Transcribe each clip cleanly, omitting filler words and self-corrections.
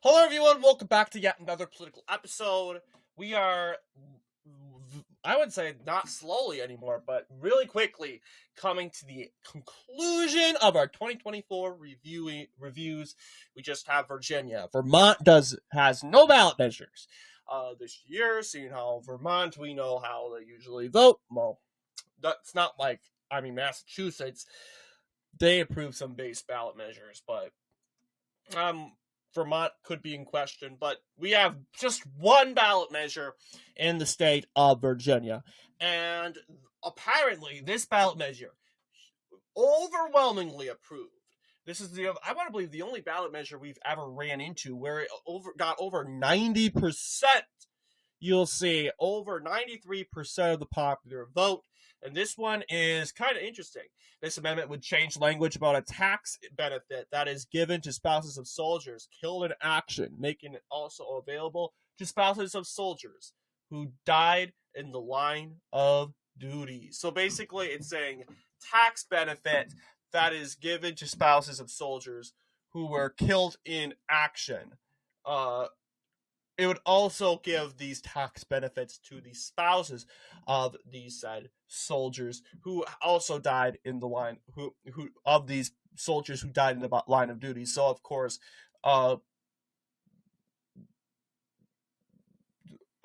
Hello, everyone. Welcome back to yet another political episode. We are, I would say, not slowly anymore, but really quickly coming to the conclusion of our 2024 reviews. We just have Virginia. Vermont has no ballot measures this year. Seeing how Vermont, we know how they usually vote. Well, that's not like Massachusetts. They approve some base ballot measures, but Vermont could be in question, but we have just one ballot measure in the state of Virginia. And apparently, this ballot measure overwhelmingly approved. This is I want to believe, the only ballot measure we've ever ran into where it got over 90%. You'll see over 93% of the popular vote. And this one is kind of interesting. This amendment would change language about a tax benefit that is given to spouses of soldiers killed in action, making it also available to spouses of soldiers who died in the line of duty. So basically, it's saying tax benefit that is given to spouses of soldiers who were killed in action. It would also give these tax benefits to the spouses of these said soldiers who also died in the line, who of these soldiers who died in the line of duty. So of course,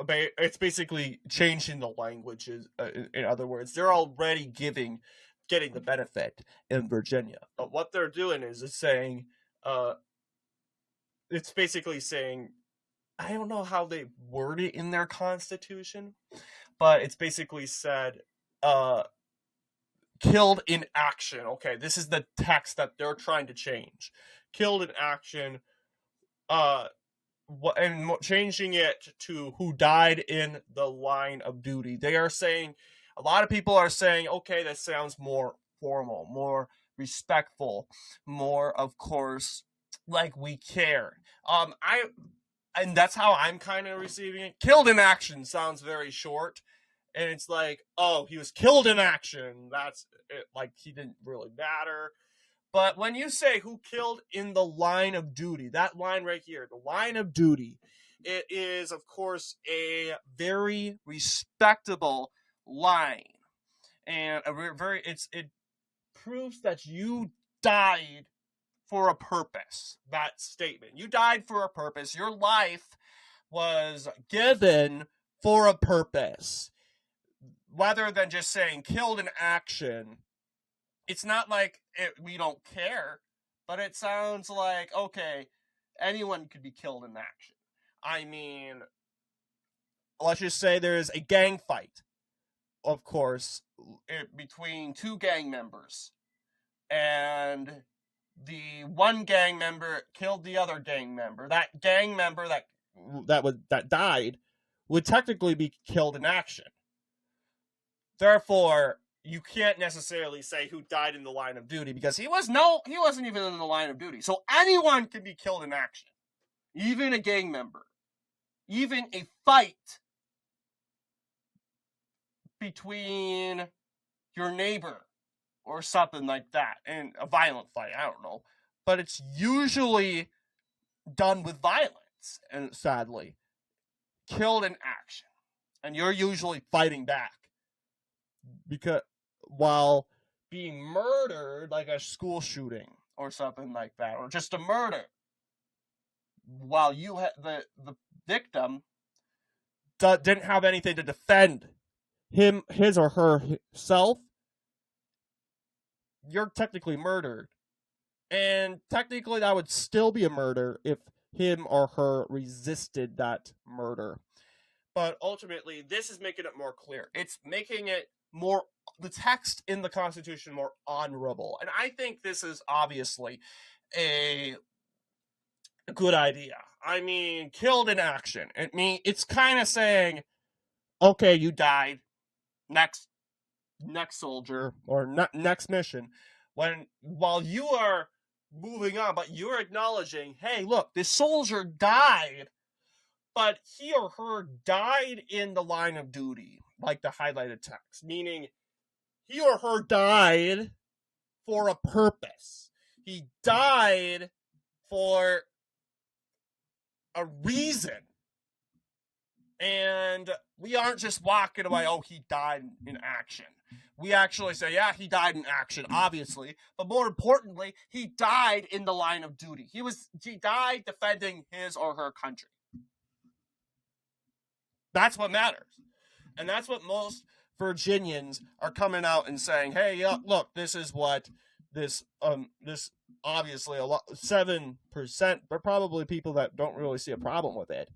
it's basically changing the languages. In other words, they're already getting the benefit in Virginia, but what they're doing is saying, it's basically saying, I don't know how they word it in their constitution, but it's basically said, killed in action. Okay, this is the text that they're trying to change. Killed in action, and changing it to who died in the line of duty. They are saying, a lot of people are saying, okay, that sounds more formal, more respectful, more, of course, like we care. And that's how I'm kind of receiving it. Killed in action sounds very short. And it's like, oh, he was killed in action. That's it, like he didn't really matter. But when you say who killed in the line of duty, that line right here, the line of duty, it is, of course, a very respectable line. And it proves that you died for a purpose. That statement. You died for a purpose. Your life was given for a purpose. Rather than just saying killed in action, it's not like we don't care, but it sounds like, okay, anyone could be killed in action. I mean, let's just say there's a gang fight, of course, between two gang members, and the one gang member killed the other gang member. That gang member that died would technically be killed in action. Therefore, you can't necessarily say who died in the line of duty, because he wasn't even in the line of duty. So anyone can be killed in action, even a gang member, even a fight between your neighbor or something like that, and a violent fight, I don't know. But it's usually done with violence, and sadly, killed in action. And you're usually fighting back, because while being murdered, like a school shooting or something like that, or just a murder, while you the victim didn't have anything to defend his or herself, you're technically murdered. And technically that would still be a murder if him or her resisted that murder. But ultimately, this is making it more clear. It's making it more, the text in the Constitution, more honorable. And I think this is obviously a good idea. I mean, killed in action. It's kind of saying, okay, you died. Next soldier, or next mission. While you are moving on, but you're acknowledging, hey, look, this soldier died, but he or her died in the line of duty, like the highlighted text, meaning he or her died for a purpose. He died for a reason. And we aren't just walking away, oh, he died in action. We actually say, yeah, he died in action, obviously. But more importantly, he died in the line of duty. He died defending his or her country. That's what matters. And that's what most Virginians are coming out and saying, hey, look, this is what this obviously a lot 7%, but probably people that don't really see a problem with it.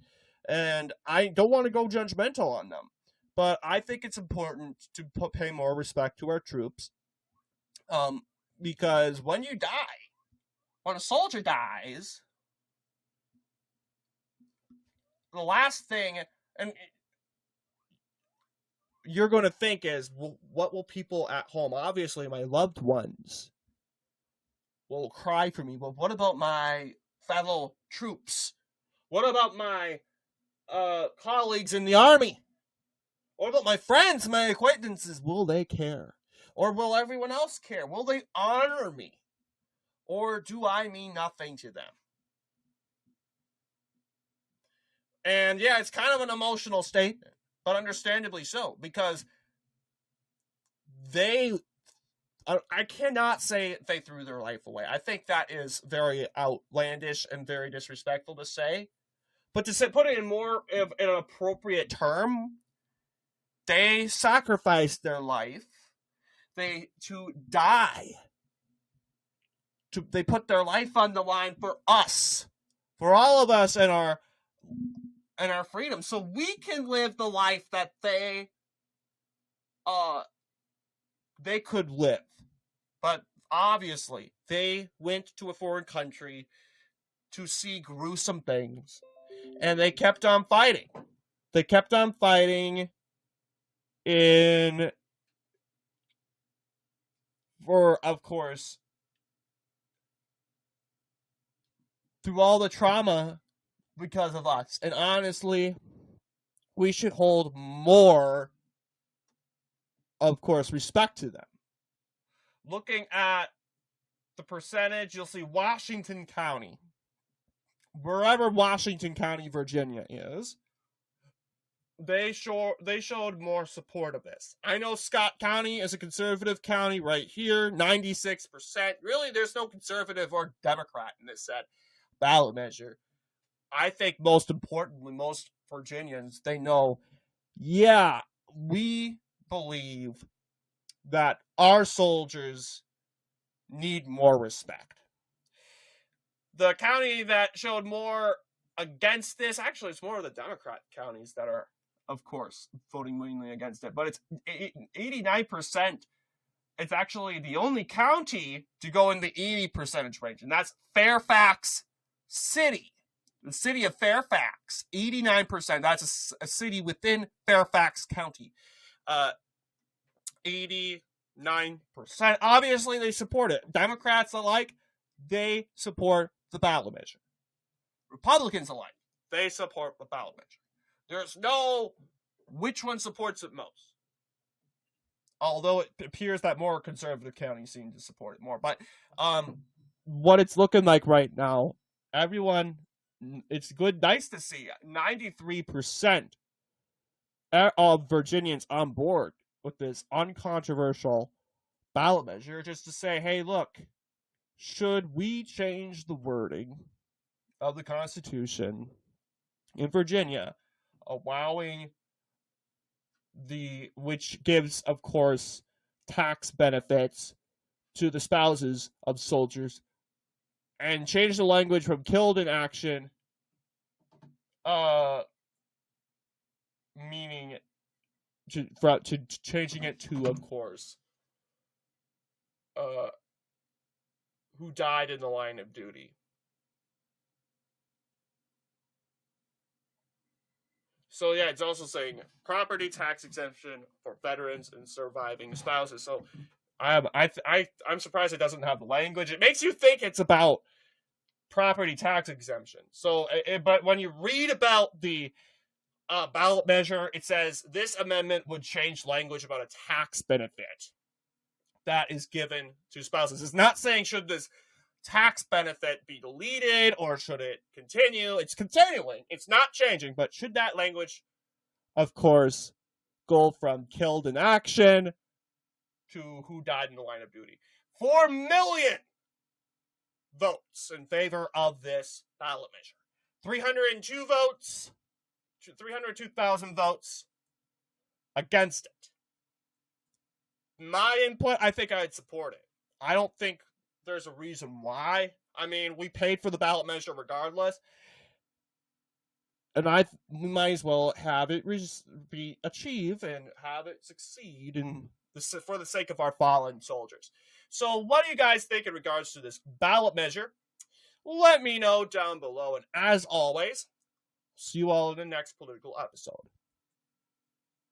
And I don't want to go judgmental on them, but I think it's important to pay more respect to our troops, because when a soldier dies, the last thing and you're going to think is, well, what will people at home, obviously my loved ones, will cry for me. But what about my fellow troops? What about my colleagues in the army? What about my friends, my acquaintances? Will they care? Or will everyone else care? Will they honor me? Or do I mean nothing to them? And yeah, it's kind of an emotional statement, but understandably so, because I cannot say they threw their life away. I think that is very outlandish and very disrespectful to say. But to put it in more of an appropriate term, they sacrificed their life. They put their life on the line for us, for all of us, and our freedom, so we can live the life that they could live. But obviously, they went to a foreign country to see gruesome things, and they kept on fighting. They kept on fighting of course, through all the trauma because of us. And honestly, we should hold more, of course, respect to them. Looking at the percentage, you'll see Washington County, wherever Washington County, Virginia is, they showed more support of this. I know Scott County is a conservative county right here, 96%. Really, there's no conservative or Democrat in this ballot measure. I think most importantly, most Virginians, they know, yeah, we believe that our soldiers need more respect. The county that showed more against this, actually, it's more of the Democrat counties that are, of course, voting mainly against it. But it's 89%. It's actually the only county to go in the 80% range, and that's Fairfax City. The city of Fairfax, 89%. That's a city within Fairfax County. 89%. Obviously, they support it. Democrats alike, they support the ballot measure. Republicans alike, they support the ballot measure. There's no which one supports it most. Although it appears that more conservative counties seem to support it more. But what it's looking like right now, everyone, it's nice to see 93% of Virginians on board with this uncontroversial ballot measure, just to say, hey, look, should we change the wording of the Constitution in Virginia, allowing which gives, of course, tax benefits to the spouses of soldiers, and change the language from killed in action, meaning to changing it to, of course, who died in the line of duty. So yeah, it's also saying property tax exemption for veterans and surviving spouses. So I'm surprised it doesn't have the language. It makes you think it's about property tax exemption. So, but when you read about the ballot measure, it says this amendment would change language about a tax benefit that is given to spouses. It's not saying should this tax benefit be deleted, or should it continue? It's continuing. It's not changing, but should that language, of course, go from killed in action to who died in the line of duty? 4 million votes in favor of this ballot measure. 302 votes, 302,000 votes against it. My input, I think I'd support it. I don't think there's a reason why. I mean, we paid for the ballot measure regardless. And we might as well have it be achieved and have it succeed for the sake of our fallen soldiers. So what do you guys think in regards to this ballot measure? Let me know down below. And as always, see you all in the next political episode.